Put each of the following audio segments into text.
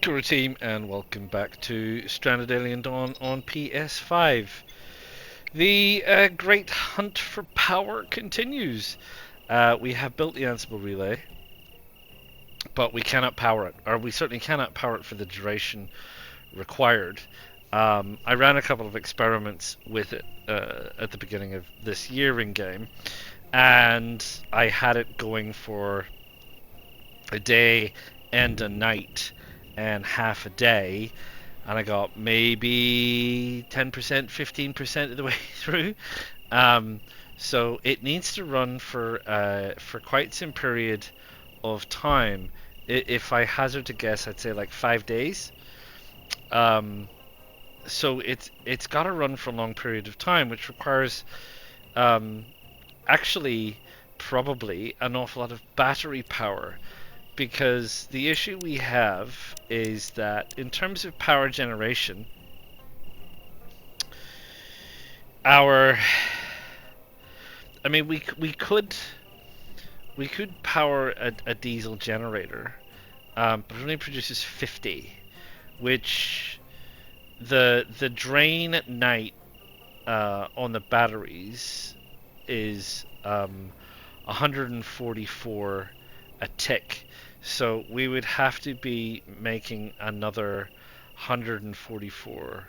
Kuro team, and welcome back to Stranded Alien Dawn on PS5. The great hunt for power continues. We have built the Ansible relay, but we cannot power it, or we certainly cannot power it for the duration required. I ran a couple of experiments with it at the beginning of this year in game, and I had it going for a day and a night and half a day, and I got maybe 10%, 15% of the way through. So it needs to run for quite some period of time. If I hazard to guess, I'd say like 5 days. So it's got to run for a long period of time, which requires actually probably an awful lot of battery power. Because the issue we have is that in terms of power generation, I mean, we could power a diesel generator, but it only produces 50, which the drain at night on the batteries is 144 a tick. So we would have to be making another 144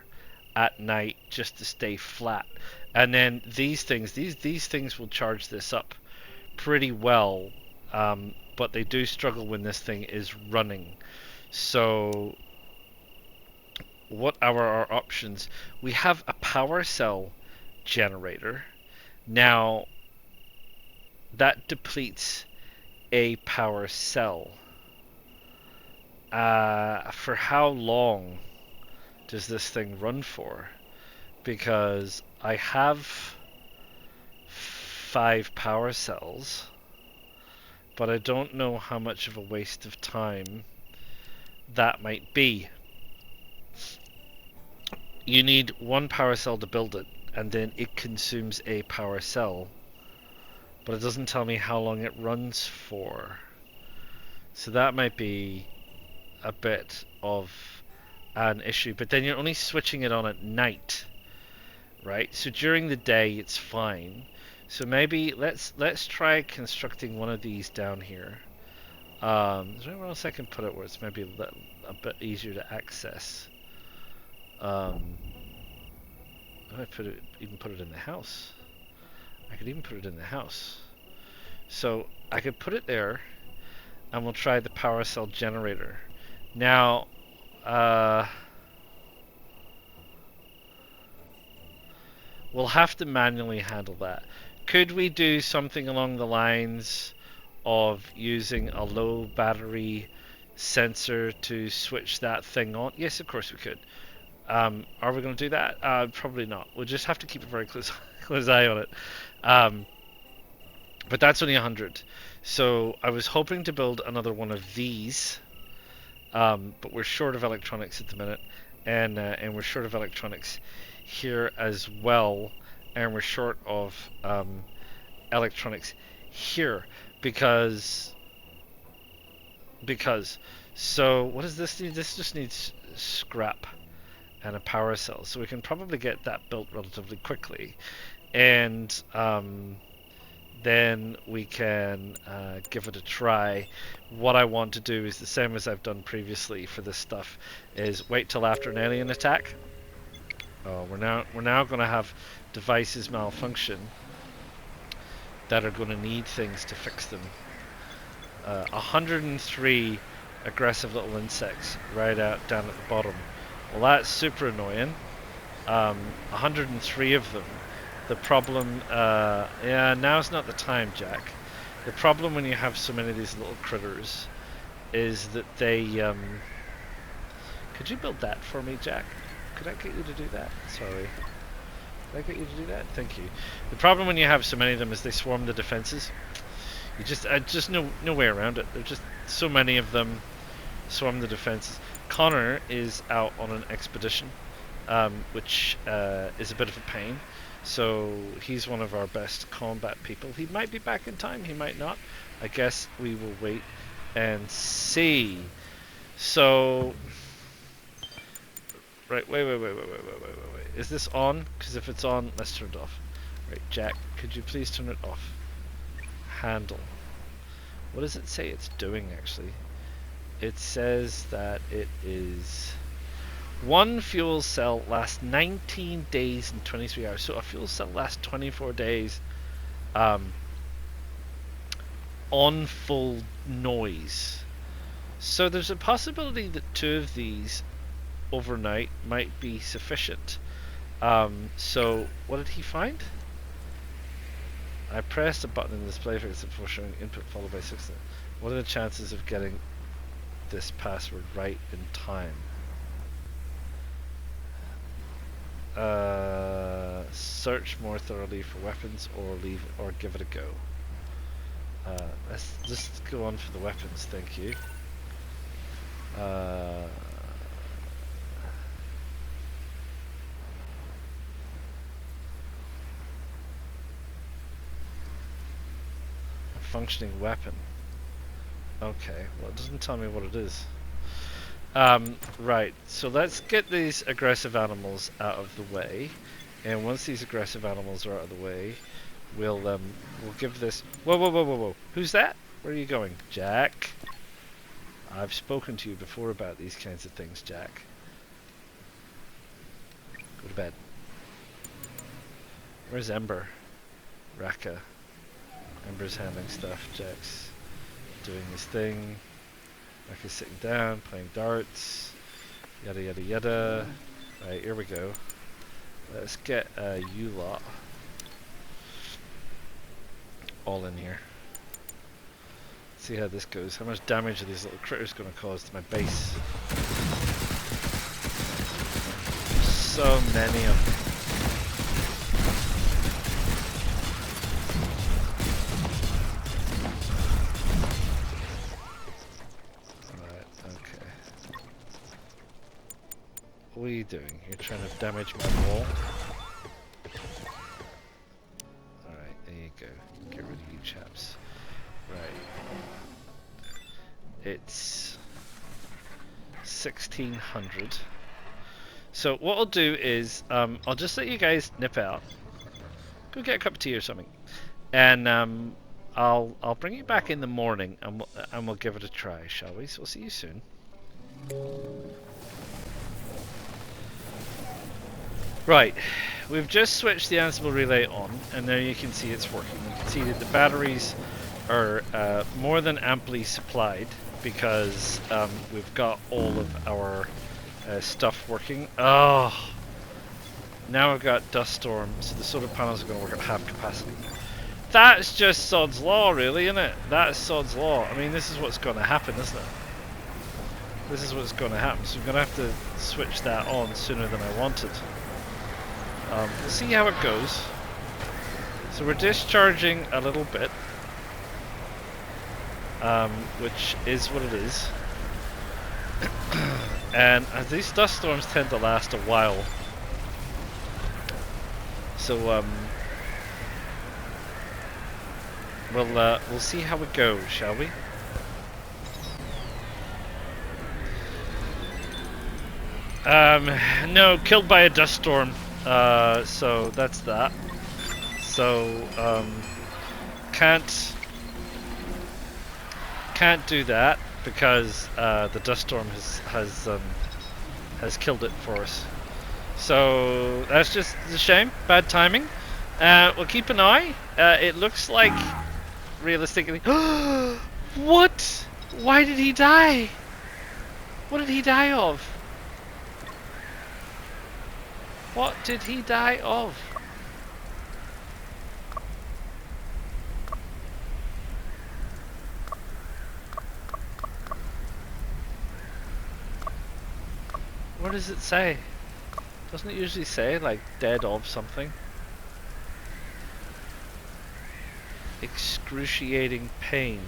at night just to stay flat. And then these things will charge this up pretty well, but they do struggle when this thing is running. So what are our options? We have a power cell generator. Now that depletes a power cell. For how long does this thing run for? Because I have 5 power cells, but I don't know how much of a waste of time that might be. You need 1 power cell to build it, and then it consumes a power cell, but it doesn't tell me how long it runs for. So that might be a bit of an issue, but then you're only switching it on at night, right? So during the day it's fine. So maybe let's try constructing one of these down here. Is there anywhere else I can put it where it's maybe a bit easier to access? I even put it in the house. I could even put it in the house. So I could put it there, and we'll try the power cell generator. Now, we'll have to manually handle that. Could we do something along the lines of using a low battery sensor to switch that thing on? Yes, of course we could. Are we going to do that? Probably not. We'll just have to keep a very close eye on it. But that's only 100. So I was hoping to build another one of these. But we're short of electronics at the minute, and we're short of electronics here as well, and we're short of electronics here because so what does this need? This just needs scrap and a power cell, so we can probably get that built relatively quickly, and then we can give it a try. What I want to do is the same as I've done previously for this stuff, is wait till after an alien attack. Oh, we're now going to have devices malfunction that are going to need things to fix them. 103 aggressive little insects right out down at the bottom. Well, that's super annoying. 103 of them. The problem, yeah, now's not the time, Jack. The problem when you have so many of these little critters is that they, could you build that for me, Jack? Could I get you to do that? Sorry. Could I get you to do that? Thank you. The problem when you have so many of them is they swarm the defenses. You just no way around it. There's just so many of them swarm the defenses. Connor is out on an expedition, which is a bit of a pain. So he's one of our best combat people. He might be back in time, he might not. I guess we will wait and see. So Right, wait. Is this on? Because if it's on, let's turn it off. Right, Jack, could you please turn it off? Handle. What does it say it's doing, actually? It says that it is... One fuel cell lasts 19 days and 23 hours. So a fuel cell lasts 24 days on full noise. So there's a possibility that 2 of these overnight might be sufficient. So what did he find? I pressed a button in the display before showing input followed by 6. What are the chances of getting this password right in time? Search more thoroughly for weapons, or give it a go. Let's just go on for the weapons, thank you. Functioning weapon. Okay, well it doesn't tell me what it is. Right, so let's get these aggressive animals out of the way, and once these aggressive animals are out of the way, we'll give this... Whoa, who's that? Where are you going? Jack? I've spoken to you before about these kinds of things, Jack. Go to bed. Where's Ember? Raka. Ember's handling stuff, Jack's doing his thing. Raka's sitting down, playing darts. Yada yada yada. Right, here we go. Let's get you lot all in here. See how this goes. How much damage are these little critters going to cause to my base? So many of them. What are you doing? You're trying to damage my wall? Alright, there you go. Get rid of you chaps. Right. It's 1600. So what I'll do is, I'll just let you guys nip out. Go get a cup of tea or something. And I'll bring you back in the morning and we'll give it a try, shall we? So we'll see you soon. Right, we've just switched the Ansible relay on, and there you can see it's working. You can see that the batteries are more than amply supplied because we've got all of our stuff working. Oh, now we've got dust storm, so the solar panels are going to work at half capacity. That's just sod's law, really, isn't it? That's sod's law. I mean, this is what's going to happen, isn't it? This is what's going to happen. So we're going to have to switch that on sooner than I wanted. We'll see how it goes. So we're discharging a little bit, which is what it is. And these dust storms tend to last a while, so we'll see how it goes, shall we? No, killed by a dust storm. So that's that. So can't do that because the dust storm has killed it for us. So that's just a shame. Bad timing. We'll keep an eye. It looks like, realistically, what? Why did he die? What did he die of? What did he die of? What does it say? Doesn't it usually say, like, dead of something? Excruciating pain.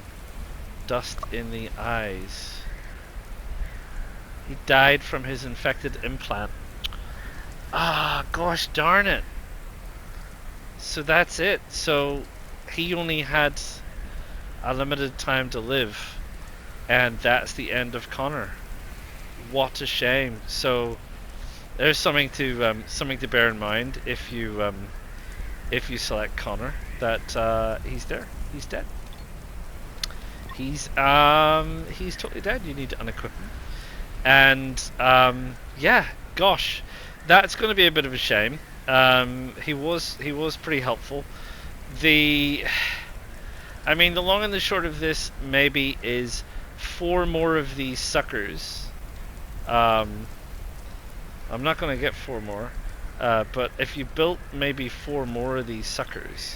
Dust in the eyes. He died from his infected implant. Ah, gosh darn it. So that's it. So he only had a limited time to live, and that's the end of Connor. What a shame. So There's something to bear in mind if you select Connor, that he's there. He's dead. He's totally dead. You need to unequip him. And yeah, gosh, that's going to be a bit of a shame. He was pretty helpful. I mean, the long and the short of this maybe is 4 more of these suckers. I'm not going to get 4 more, but if you built maybe 4 more of these suckers,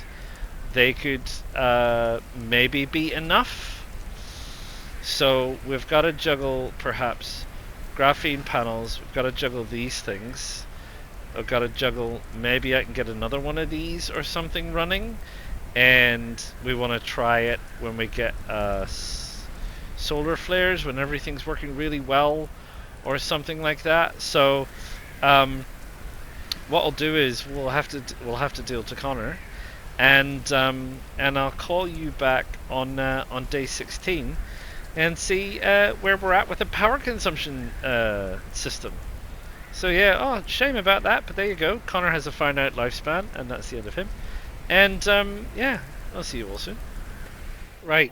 they could maybe be enough. So we've got to juggle perhaps graphene panels, we've got to juggle these things, I've got to juggle, maybe I can get another one of these or something running, and we want to try it when we get solar flares, when everything's working really well or something like that. So what I'll do is we'll have to deal to Connor, and I'll call you back on day 16 and see where we're at with the power consumption system. So yeah, oh, shame about that, but there you go. Connor has a finite lifespan, and that's the end of him. And yeah, I'll see you all soon. Right,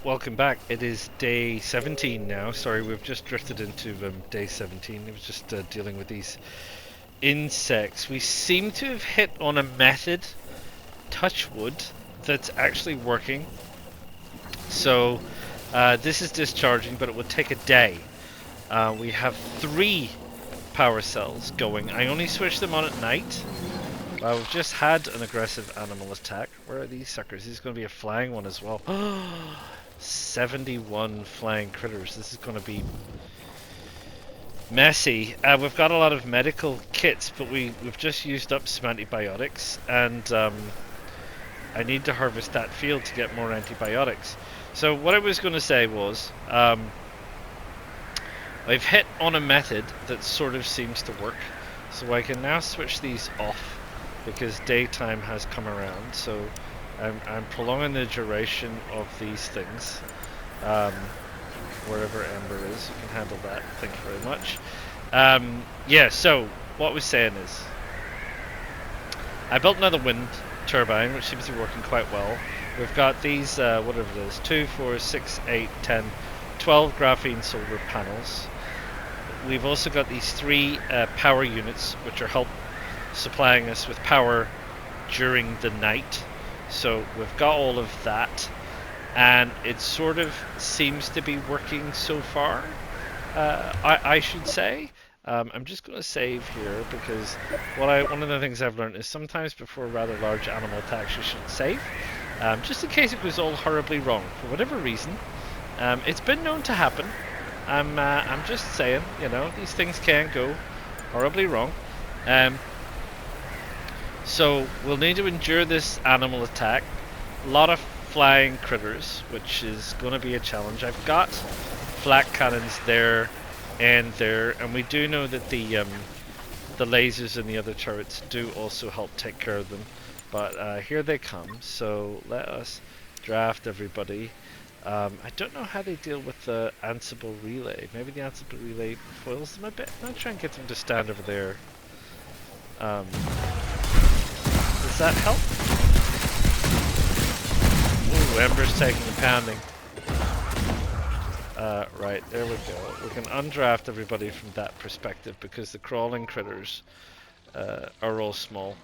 welcome back. It is day 17 now. Sorry, we've just drifted into day 17. It was just dealing with these insects. We seem to have hit on a method, touch wood, that's actually working. So this is discharging, but it would take a day. We have 3 power cells going. I only switch them on at night. We've just had an aggressive animal attack. Where are these suckers? This is going to be a flying one as well. 71 flying critters. This is going to be messy. We've got a lot of medical kits, but we've just used up some antibiotics, and I need to harvest that field to get more antibiotics. So what I was going to say was, I've hit on a method that sort of seems to work. So I can now switch these off because daytime has come around. So I'm prolonging the duration of these things. Wherever Ember is, you can handle that. Thank you very much. Yeah, so what I was saying is, I built another wind turbine, which seems to be working quite well. We've got these, whatever it is, 2, 4, 6, 8, 10, 12 graphene solar panels. We've also got these 3 power units, which are supplying us with power during the night. So we've got all of that, and it sort of seems to be working so far, I should say. I'm just going to save here because one of the things I've learned is sometimes before rather large animal attacks you should save, just in case it goes all horribly wrong for whatever reason. It's been known to happen. I'm just saying, you know, these things can go horribly wrong. So we'll need to endure this animal attack. A lot of flying critters, which is going to be a challenge. I've got flak cannons there and there, and we do know that the lasers in the other turrets do also help take care of them. But here they come. So let us draft everybody. I don't know how they deal with the Ansible relay. Maybe the Ansible relay foils them a bit. I'm gonna try and get them to stand over there. Does that help? Ooh, Ember's taking the pounding. Right, there we go. We can undraft everybody from that perspective because the crawling critters are all small.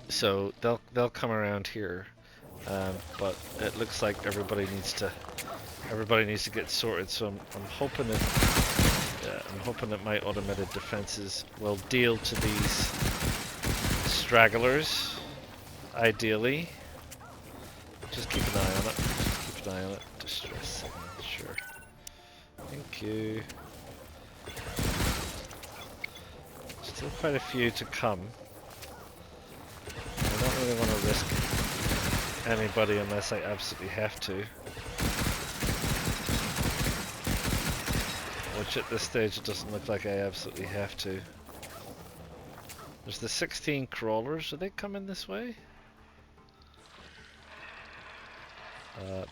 So they'll come around here. But it looks like everybody needs to get sorted. So I'm hoping that my automated defenses will deal to these stragglers. Ideally, just keep an eye on it. Just keep an eye on it. Distress signal, sure. Thank you. Still quite a few to come. I don't really want to risk anybody unless I absolutely have to. Which at this stage it doesn't look like I absolutely have to. There's the 16 crawlers. Are they coming this way?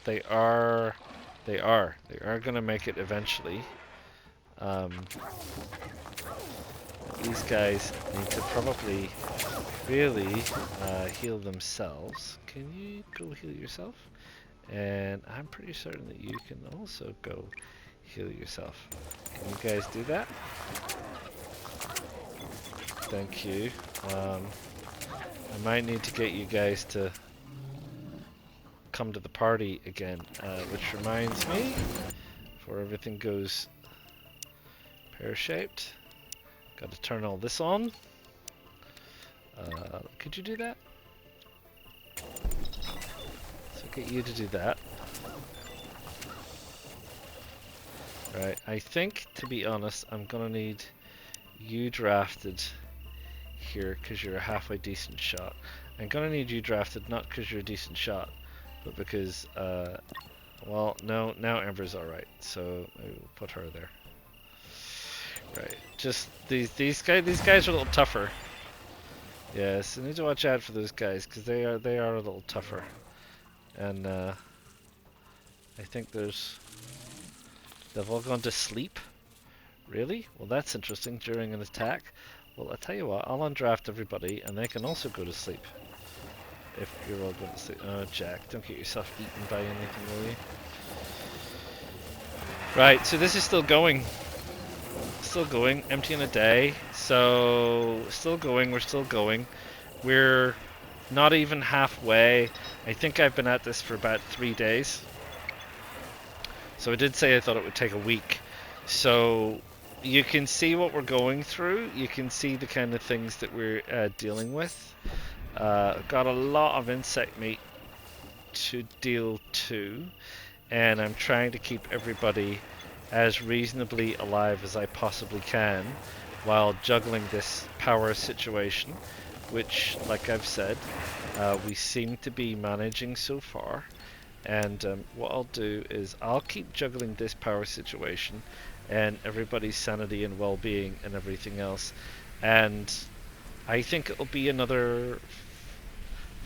They are going to make it eventually. these guys need to probably really heal themselves. Can you go heal yourself? And I'm pretty certain that you can also go heal yourself. Can you guys do that? Thank you. I might need to get you guys to come to the party again, which reminds me, before everything goes pear-shaped, got to turn all this on. Could you do that? So get you to do that. Right, I think, to be honest, I'm gonna need you drafted here because you're a halfway decent shot. I'm gonna need you drafted not because you're a decent shot, but because, well, no, now Ember's alright, so maybe we'll put her there. Right, just these guys are a little tougher. Yes, I need to watch out for those guys because they are a little tougher, and I think they've all gone to sleep. Really? Well, that's interesting. During an attack. Well, I tell you what, I'll undraft everybody, and they can also go to sleep. If you're all going to sleep. Oh, Jack, don't get yourself eaten by anything, will you? Right, so this is still going. Still going. Empty in a day. So, still going. We're still going. We're not even halfway. I think I've been at this for about 3 days. So I did say I thought it would take a week. So you can see what we're going through. You can see the kind of things that we're dealing with. Got a lot of insect meat to deal to, and I'm trying to keep everybody as reasonably alive as I possibly can while juggling this power situation, which, like I've said, we seem to be managing so far. And what I'll do is I'll keep juggling this power situation and everybody's sanity and well-being and everything else, and I think it'll be another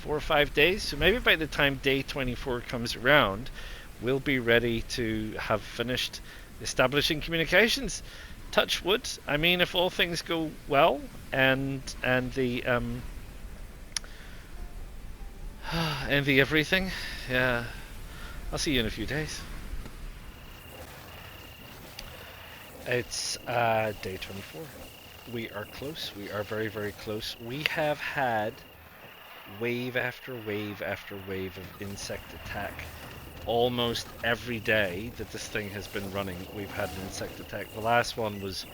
4 or 5 days, so maybe by the time day 24 comes around we'll be ready to have finished establishing communications. Touch wood. I mean, if all things go well and the and the everything, yeah, I'll see you in a few days. It's day 24. We are close. We are very, very close. We have had wave after wave after wave of insect attack. Almost every day that this thing has been running, we've had an insect attack. The last one was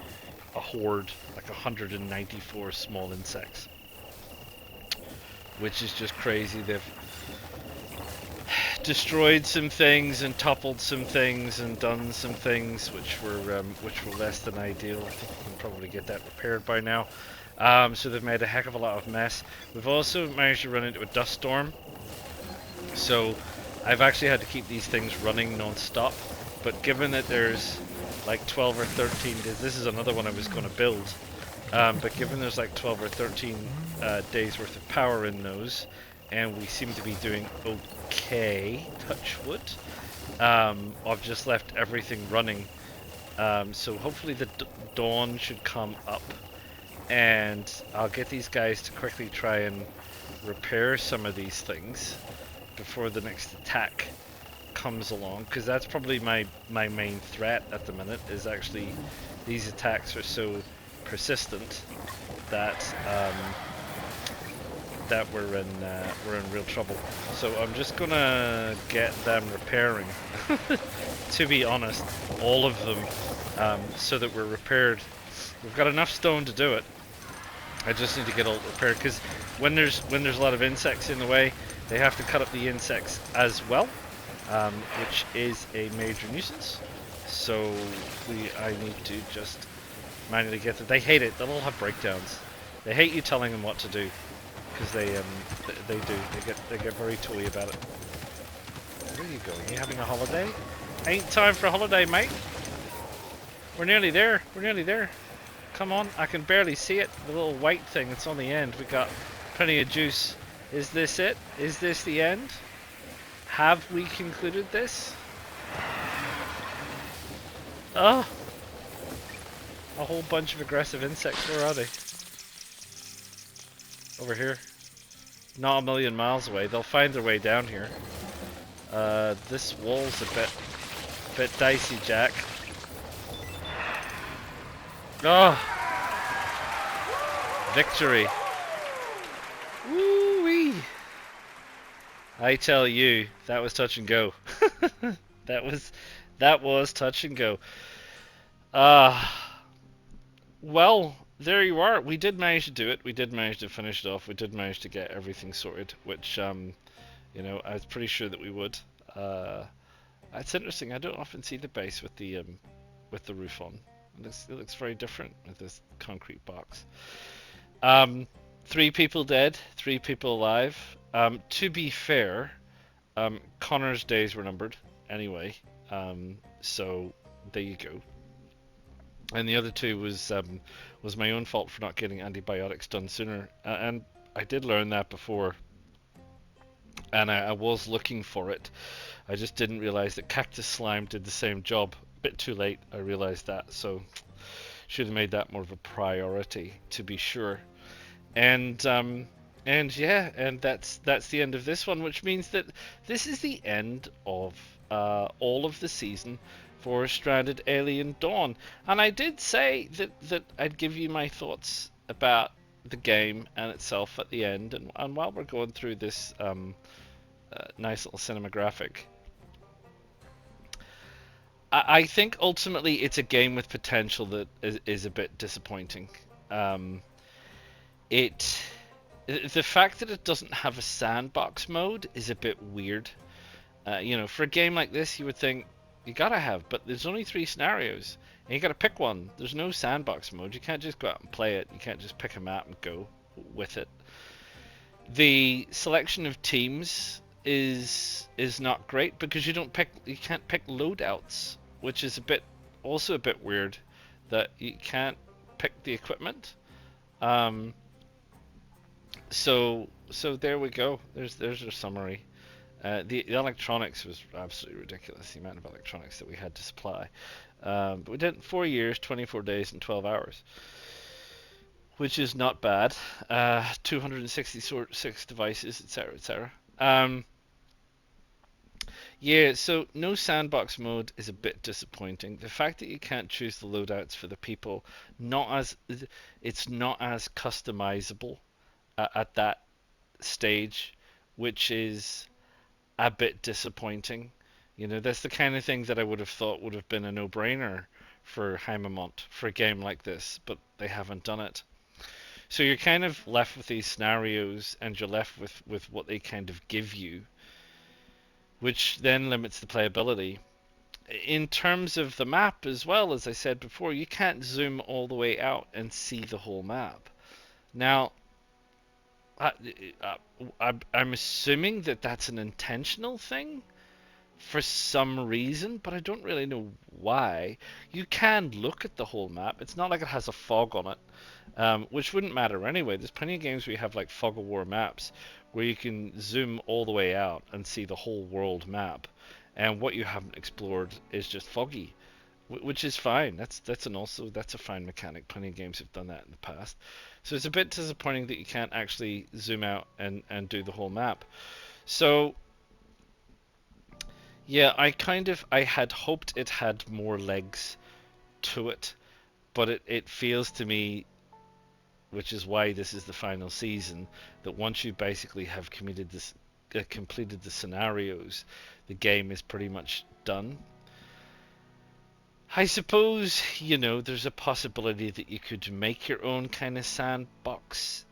a horde, like 194 small insects, which is just crazy. They've destroyed some things and toppled some things and done some things which were less than ideal. I think we can probably get that repaired by now. So they've made a heck of a lot of mess. We've also managed to run into a dust storm, so I've actually had to keep these things running non-stop. But given that there's like 12 or 13 days, this is another one I was going to build, but given there's like 12 or 13 days worth of power in those, and we seem to be doing okay, touch wood, I've just left everything running, so hopefully the dawn should come up and I'll get these guys to quickly try and repair some of these things before the next attack comes along, because that's probably my main threat at the minute, is actually these attacks are so persistent that we're in real trouble. So I'm just gonna get them repairing to be honest, all of them, so that we're repaired. We've got enough stone to do it. I just need to get all repaired, because when there's a lot of insects in the way, they have to cut up the insects as well, which is a major nuisance. So I need to just manually get them. They hate it. They'll all have breakdowns. They hate you telling them what to do, because they do. They get very toy about it. Where are you going? Are you having a holiday? Ain't time for a holiday, mate. We're nearly there. We're nearly there. Come on, I can barely see it. The little white thing that's on the end. We got plenty of juice. Is this it? Is this the end? Have we concluded this? Oh. A whole bunch of aggressive insects. Where are they? Over here. Not a million miles away. They'll find their way down here. This wall's a bit dicey, Jack. Oh! Victory! Woo-wee! I tell you, that was touch and go. that was touch and go. Well, there you are. We did manage to do it. We did manage to finish it off. We did manage to get everything sorted, which you know, I was pretty sure that we would. It's interesting. I don't often see the base with the roof on. It looks very different with this concrete box. 3 people dead, 3 people alive. To be fair, Connor's days were numbered anyway. So there you go. And the other 2 was my own fault for not getting antibiotics done sooner. And I did learn that before. And I was looking for it. I just didn't realize that cactus slime did the same job. A bit too late, I realized that. So should have made that more of a priority, to be sure. And yeah, and that's the end of this one, which means that this is the end of all of the season for Stranded Alien Dawn. And I did say that I'd give you my thoughts about the game and itself at the end. And while we're going through this nice little cinematographic, I think ultimately it's a game with potential that is a bit disappointing. The fact that it doesn't have a sandbox mode is a bit weird. You know, for a game like this, you would think you gotta have, but there's only 3 scenarios, and you gotta pick one. There's no sandbox mode. You can't just go out and play it. You can't just pick a map and go with it. The selection of teams is not great because you can't pick loadouts, which is also a bit weird that you can't pick the equipment. So there we go. There's our summary. The electronics was absolutely ridiculous, the amount of electronics that we had to supply. But we did it 4 years, 24 days, and 12 hours, which is not bad. 266 devices, etc., etc. Yeah, so no sandbox mode is a bit disappointing. The fact that you can't choose the loadouts for the people, it's not as customizable at that stage, which is a bit disappointing. You know, that's the kind of thing that I would have thought would have been a no-brainer for Haemimont for a game like this, but they haven't done it. So you're kind of left with these scenarios, and you're left with what they kind of give you, which then limits the playability. In terms of the map as well, as I said before, you can't zoom all the way out and see the whole map. Now, I'm assuming that that's an intentional thing for some reason, but I don't really know why. You can look at the whole map. It's not like it has a fog on it, which wouldn't matter anyway. There's plenty of games where you have like fog of war maps where you can zoom all the way out and see the whole world map, and what you haven't explored is just foggy, which is fine. That's a fine mechanic. Plenty of games have done that in the past. So it's a bit disappointing that you can't actually zoom out and do the whole map. So yeah, I had hoped it had more legs to it, but it feels to me, which is why this is the final season, that once you basically have completed the scenarios, the game is pretty much done. I suppose, you know, there's a possibility that you could make your own kind of sandbox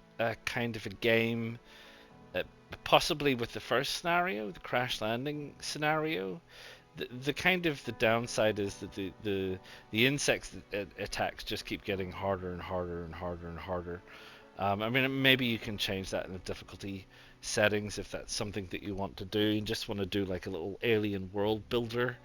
kind of a game, possibly with the first scenario, the crash landing scenario. The kind of the downside is that the insects that attacks just keep getting harder and harder and harder and harder. I mean, maybe you can change that in the difficulty settings if that's something that you want to do. You just want to do like a little alien world builder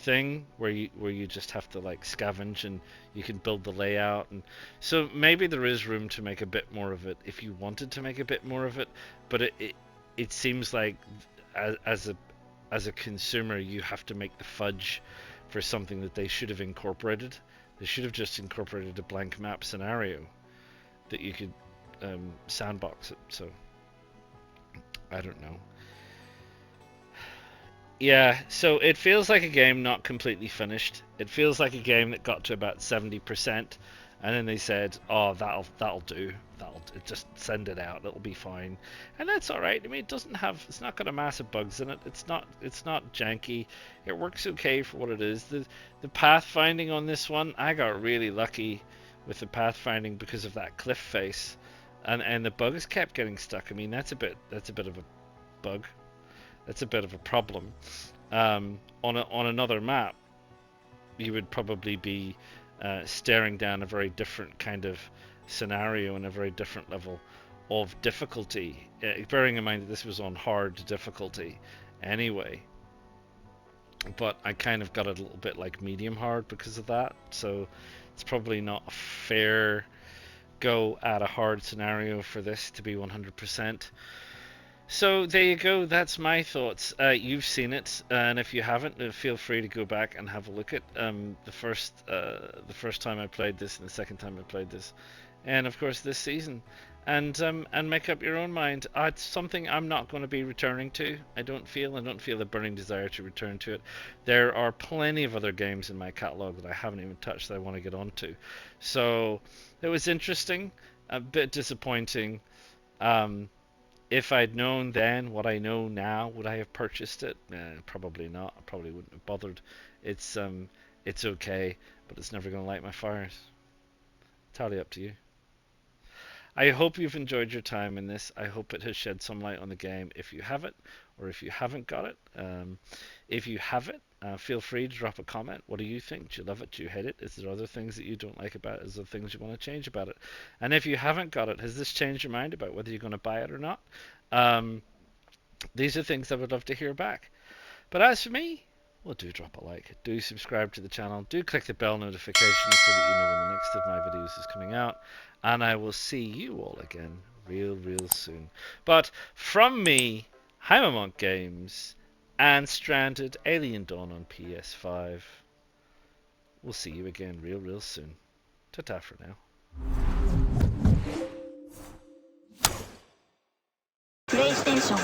thing where you just have to like scavenge and you can build the layout, and so maybe there is room to make a bit more of it if you wanted to make a bit more of it, but it seems like as a consumer you have to make the fudge for something that they should have incorporated They should have just incorporated a blank map scenario that you could sandbox it. So I don't know. Yeah, so it feels like a game not completely finished. It feels like a game that got to about 70%, and then they said, "Oh, that'll do. That'll just send it out. It'll be fine," and that's all right. I mean, it's not got a massive bugs in it. It's not janky. It works okay for what it is. The pathfinding on this one, I got really lucky with the pathfinding because of that cliff face, and the bugs kept getting stuck. I mean, that's a bit of a bug. That's a bit of a problem. On another map, you would probably be staring down a very different kind of scenario and a very different level of difficulty. Bearing in mind that this was on hard difficulty anyway, but I kind of got it a little bit like medium hard because of that. So it's probably not a fair go at a hard scenario for this to be 100%. So there you go. That's my thoughts. You've seen it, and if you haven't, feel free to go back and have a look at the first time I played this and the second time I played this, and of course this season, and make up your own mind. It's something I'm not going to be returning to. I don't feel a burning desire to return to it. There are plenty of other games in my catalog that I haven't even touched that I want to get onto. So it was interesting, a bit disappointing. If I'd known then what I know now, would I have purchased it? Probably not. I probably wouldn't have bothered. It's okay, but it's never going to light my fires. Entirely up to you. I hope you've enjoyed your time in this. I hope it has shed some light on the game if you have it, or if you haven't got it. If you have it, feel free to drop a comment. What do you think? Do you love it? Do you hate it? Is there other things that you don't like about it? Is there things you want to change about it? And if you haven't got it, has this changed your mind about whether you're going to buy it or not? Um, these are things I would love to hear back. But as for me, well, do drop a like, do subscribe to the channel, do click the bell notification so that you know when the next of my videos is coming out, and I will see you all again real soon. But from me, Haemimont Games, and Stranded Alien Dawn on PS5, we'll see you again real soon. Ta-ta for now. PlayStation